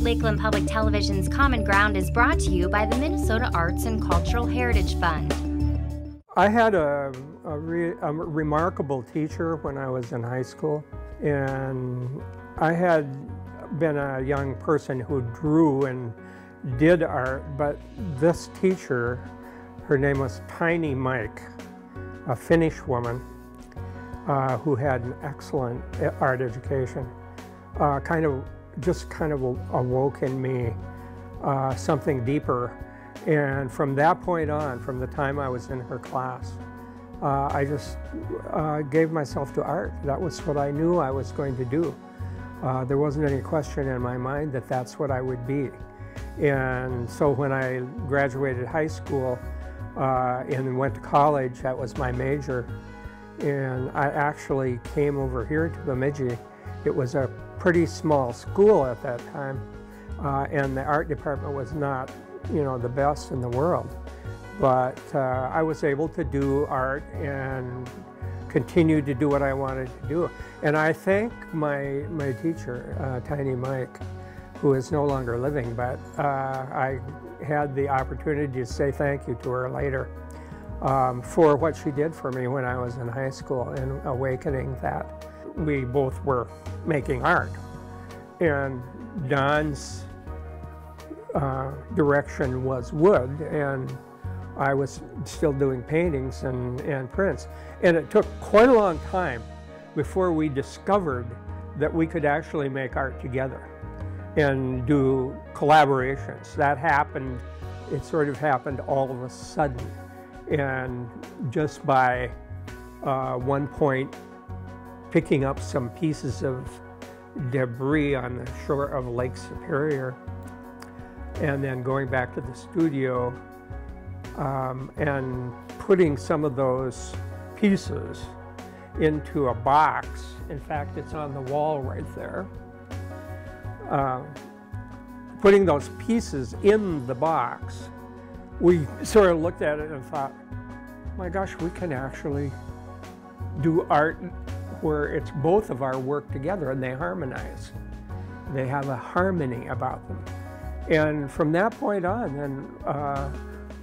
Lakeland Public Television's Common Ground is brought to you by the Minnesota Arts and Cultural Heritage Fund. I had a remarkable teacher when I was in high school, and I had been a young person who drew and did art, but this teacher, her name was Tiny Mike, a Finnish woman who had an excellent art education, kind of awoke in me something deeper. And from that point on, from the time I was in her class, I just gave myself to art. That was what I knew I was going to do. There wasn't any question in my mind that that's what I would be. And so when I graduated high school and went to college, that was my major. And I actually came over here to Bemidji. It was a pretty small school at that time, and the art department was not, the best in the world. But I was able to do art and continue to do what I wanted to do. And I thank my teacher, Tiny Mike, who is no longer living, but I had the opportunity to say thank you to her later for what she did for me when I was in high school and awakening that. We both were making art, and Don's direction was wood, and I was still doing paintings and prints. And it took quite a long time before we discovered that we could actually make art together and do collaborations. That happened, it sort of happened all of a sudden. And just by one point, picking up some pieces of debris on the shore of Lake Superior, and then going back to the studio and putting some of those pieces into a box. In fact, it's on the wall right there. Putting those pieces in the box, we sort of looked at it and thought, my gosh, we can actually do art where it's both of our work together and they harmonize. They have a harmony about them. And from that point on, then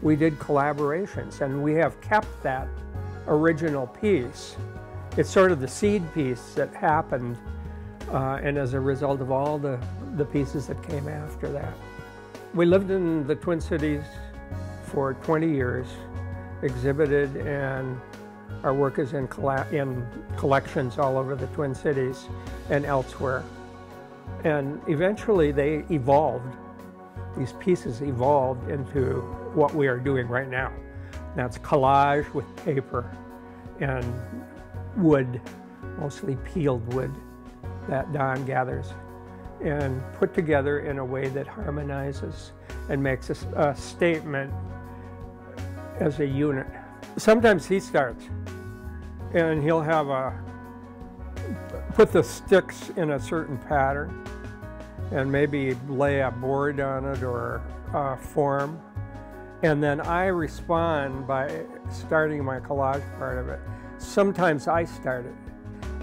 we did collaborations, and we have kept that original piece. It's sort of the seed piece that happened, and as a result of all the pieces that came after that. We lived in the Twin Cities for 20 years, exhibited, and our work is in collections all over the Twin Cities and elsewhere. And eventually they evolved. These pieces evolved into what we are doing right now. That's collage with paper and wood, mostly peeled wood that Don gathers and put together in a way that harmonizes and makes a statement as a unit. Sometimes he starts and he'll have put the sticks in a certain pattern and maybe lay a board on it or a form. And then I respond by starting my collage part of it. Sometimes I start it.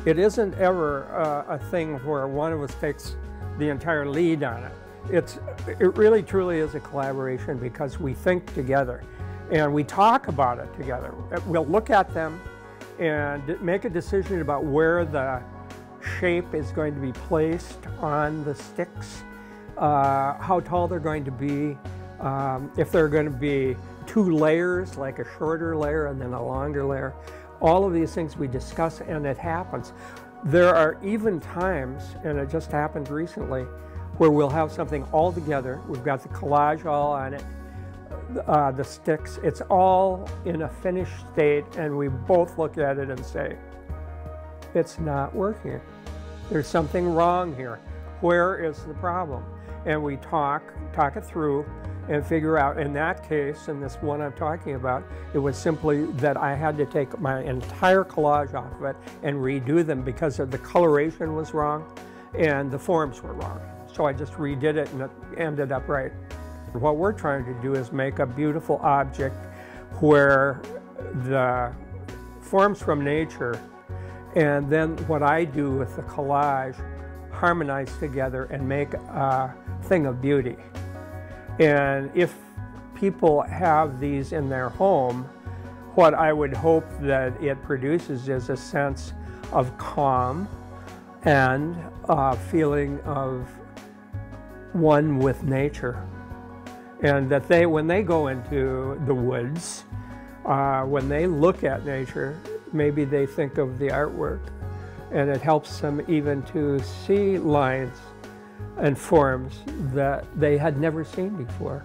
It isn't ever a thing where one of us takes the entire lead on it. It really truly is a collaboration because we think together and we talk about it together. We'll look at them and make a decision about where the shape is going to be placed on the sticks, how tall they're going to be, if they're going to be 2 layers, like a shorter layer and then a longer layer. All of these things we discuss, and it happens. There are even times, and it just happened recently, where we'll have something all together. We've got the collage all on it, the sticks. It's all in a finished state, and we both look at it and say, it's not working. There's something wrong here. Where is the problem? And we talk it through and figure out. In that case, in this one I'm talking about, it was simply that I had to take my entire collage off of it and redo them because the coloration was wrong and the forms were wrong. So I just redid it and it ended up right. What we're trying to do is make a beautiful object where the forms from nature and then what I do with the collage harmonize together and make a thing of beauty. And if people have these in their home, what I would hope that it produces is a sense of calm and a feeling of one with nature. And that when they go into the woods, when they look at nature, maybe they think of the artwork, and it helps them even to see lines and forms that they had never seen before.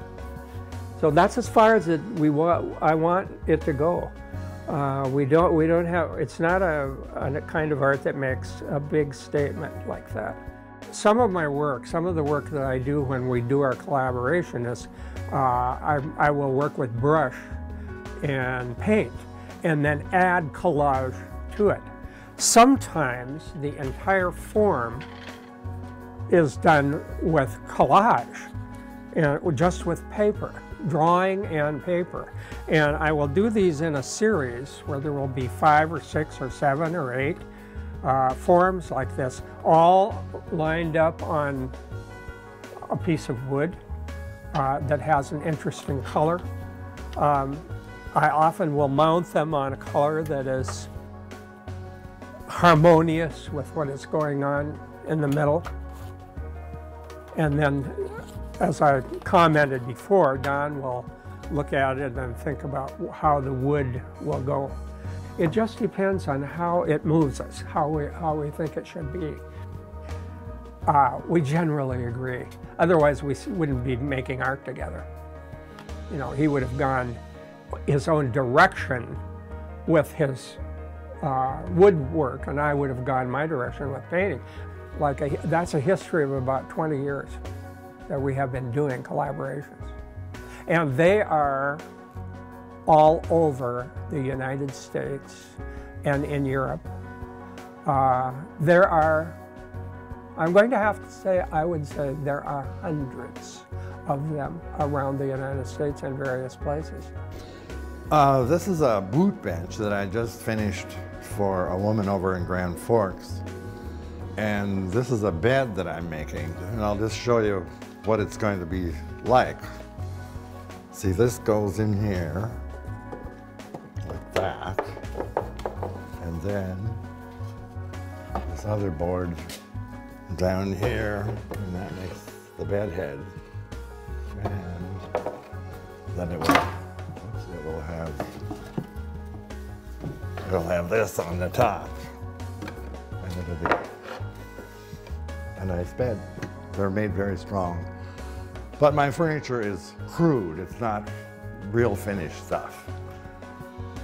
So that's as far as I want it to go. We don't have, it's not a kind of art that makes a big statement like that. Some of my work, some of the work that I do when we do our collaboration is I will work with brush and paint and then add collage to it. Sometimes the entire form is done with collage, and just with paper, drawing and paper. And I will do these in a series where there will be 5 or 6 or 7 or 8 forms like this, all lined up on a piece of wood that has an interesting color. I often will mount them on a color that is harmonious with what is going on in the middle. And then, as I commented before, Don will look at it and think about how the wood will go. It just depends on how it moves us, how we think it should be. We generally agree. Otherwise, we wouldn't be making art together. You know, he would have gone his own direction with his woodwork, and I would have gone my direction with painting. That's a history of about 20 years that we have been doing collaborations. And they are all over the United States and in Europe. There are, I'm going to have to say, I would say there are hundreds of them around the United States and various places. This is a boot bench that I just finished for a woman over in Grand Forks. And this is a bed that I'm making, and I'll just show you what it's going to be like. See, this goes in here, like that, and then this other board down here, and that makes the bed head. And then it will have this on the top, and it'll be a nice bed. They're made very strong. But my furniture is crude. It's not real finished stuff.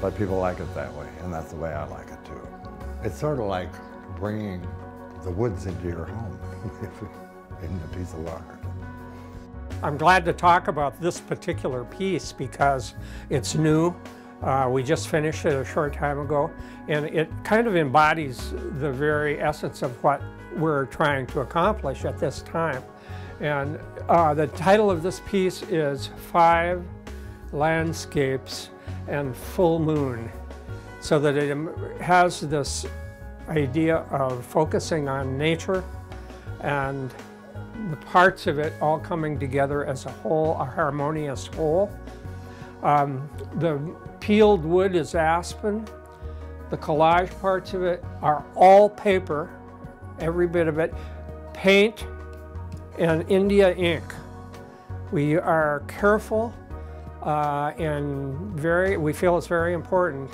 But people like it that way, and that's the way I like it too. It's sort of like bringing the woods into your home in a piece of art. I'm glad to talk about this particular piece because it's new. We just finished it a short time ago, and it kind of embodies the very essence of what we're trying to accomplish at this time. And the title of this piece is 5 Landscapes and Full Moon, so that it has this idea of focusing on nature and the parts of it all coming together as a whole, a harmonious whole. The peeled wood is aspen. The collage parts of it are all paper, every bit of it, paint and India ink. We are careful and we feel it's very important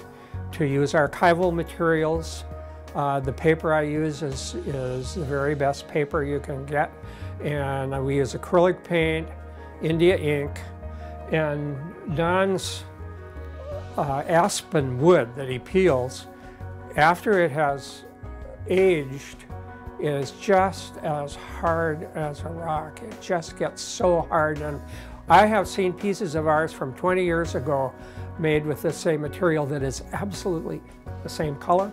to use archival materials. The paper I use is the very best paper you can get, and we use acrylic paint, India ink, and Don's aspen wood that he peels, after it has aged, is just as hard as a rock. It just gets so hard. And I have seen pieces of ours from 20 years ago made with the same material that is absolutely the same color,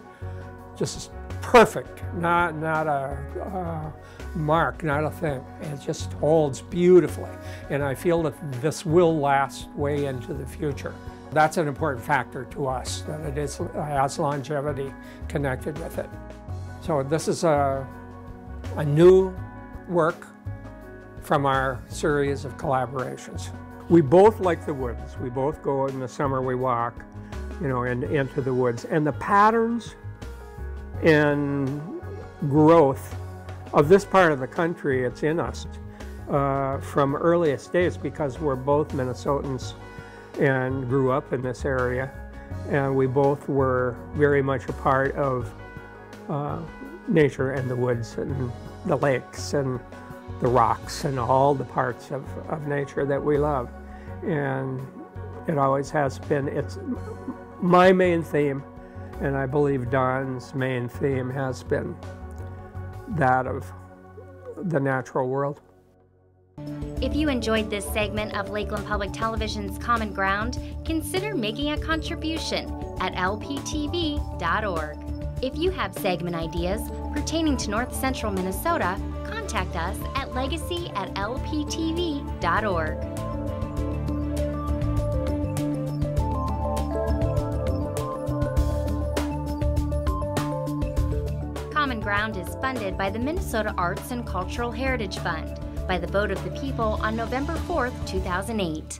just perfect, not a mark, not a thing. It just holds beautifully. And I feel that this will last way into the future. That's an important factor to us, that it has longevity connected with it. So this is a new work from our series of collaborations. We both like the woods. We both go in the summer, we walk, you know, into the woods. And the patterns and growth of this part of the country, it's in us from earliest days, because we're both Minnesotans and grew up in this area. And we both were very much a part of nature and the woods and the lakes and the rocks and all the parts of nature that we love. And it always has been, it's my main theme, and I believe Don's main theme has been that of the natural world. If you enjoyed this segment of Lakeland Public Television's Common Ground, consider making a contribution at lptv.org. If you have segment ideas pertaining to North Central Minnesota, contact us at legacy@lptv.org. Common Ground is funded by the Minnesota Arts and Cultural Heritage Fund by the vote of the people on November 4th, 2008.